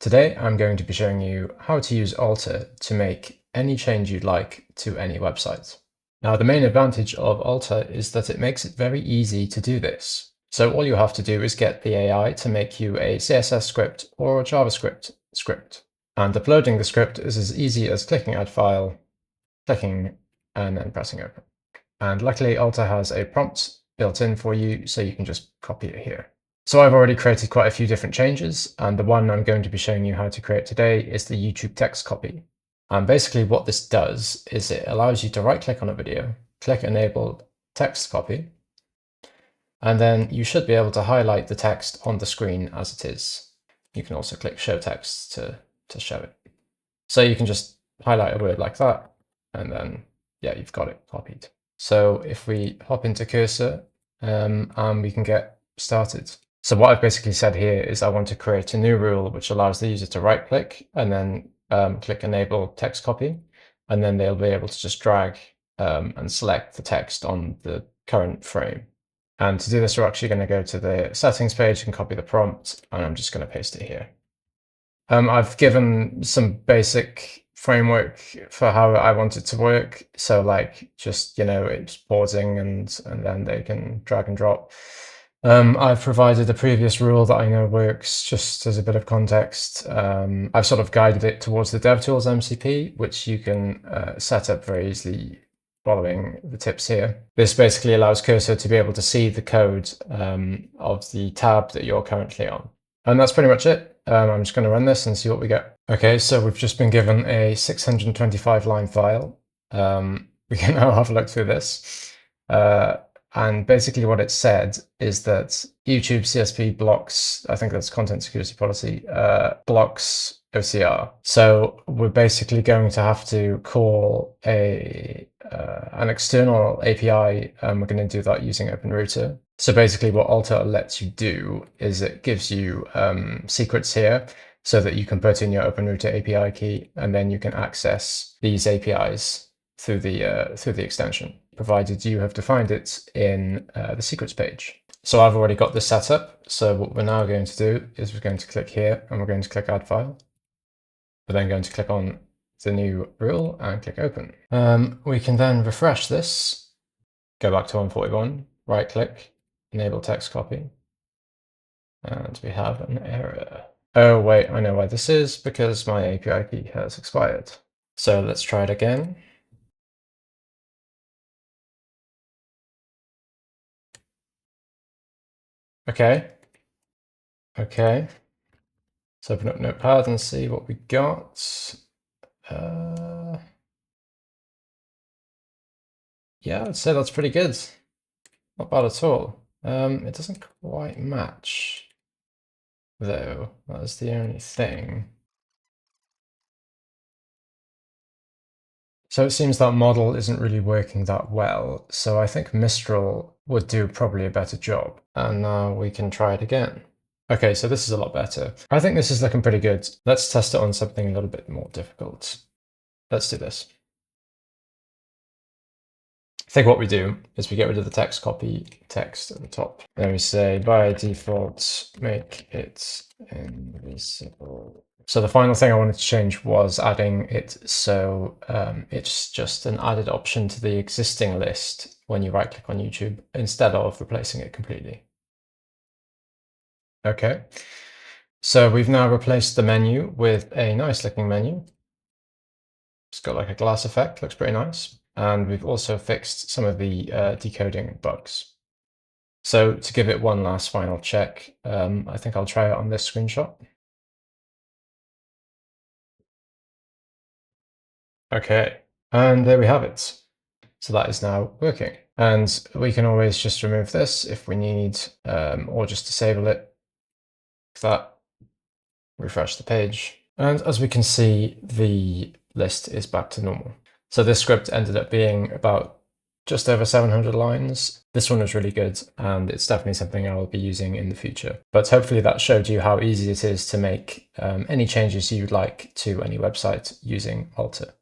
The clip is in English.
Today I'm going to be showing you how to use Alter to make any change you'd like to any website. Now the main advantage of Alter is that it makes it very easy to do this. So all you have to do is get the AI to make you a CSS script or a JavaScript script. And uploading the script is as easy as clicking Add File, clicking, and then pressing Open. And luckily Alter has a prompt built in for you, so you can just copy it here. So I've already created quite a few different changes, and the one I'm going to be showing you how to create today is the YouTube text copy. And basically what this does is it allows you to right-click on a video, click Enable Text Copy, and then you should be able to highlight the text on the screen as it is. You can also click Show Text to show it. So you can just highlight a word like that, and then, yeah, you've got it copied. So if we hop into Cursor, and we can get started. So what I've basically said here is I want to create a new rule which allows the user to right click and then click Enable Text Copy, and then they'll be able to just drag and select the text on the current frame. And to do this, we're actually going to go to the settings page and copy the prompt, and I'm just going to paste it here. I've given some basic framework for how I want it to work. So like just, it's pausing and then they can drag and drop. I've provided a previous rule that I know works just as a bit of context. I've sort of guided it towards the DevTools MCP, which you can set up very easily following the tips here. This basically allows Cursor to be able to see the code of the tab that you're currently on. And that's pretty much it. I'm just going to run this and see what we get. Okay, so we've just been given a 625 line file. We can now have a look through this. And basically what it said is that YouTube CSP blocks, I think that's content security policy, blocks OCR. So we're basically going to have to call an external API, and we're going to do that using OpenRouter. So basically what Alter lets you do is it gives you secrets here so that you can put in your OpenRouter API key, and then you can access these APIs through the extension, provided you have defined it in the secrets page. So I've already got this set up. So what we're now going to do is we're going to click here and we're going to click Add File. We're then going to click on the new rule and click Open. We can then refresh this, go back to 141, right click, Enable Text Copy, and we have an error. Oh wait, I know why this is, because my API key has expired. So let's try it again. Okay. Let's open up Notepad and see what we got. Yeah, I'd say that's pretty good. Not bad at all. It doesn't quite match, though. That's the only thing. So it seems that model isn't really working that well. So I think Mistral would do probably a better job. And now we can try it again. Okay, so this is a lot better. I think this is looking pretty good. Let's test it on something a little bit more difficult. Let's do this. I think what we do is we get rid of the text copy text at the top. Then we say by default, make it invisible. So the final thing I wanted to change was adding it so it's just an added option to the existing list when you right click on YouTube instead of replacing it completely. Okay, so we've now replaced the menu with a nice looking menu. It's got like a glass effect, looks pretty nice. And we've also fixed some of the decoding bugs. So to give it one last final check, I think I'll try it on this screenshot. Okay, and there we have it. So that is now working. And we can always just remove this if we need, or just disable it. That, refresh the page. And as we can see, the list is back to normal. So this script ended up being about just over 700 lines. This one was really good, and it's definitely something I will be using in the future. But hopefully that showed you how easy it is to make any changes you'd like to any website using Alter.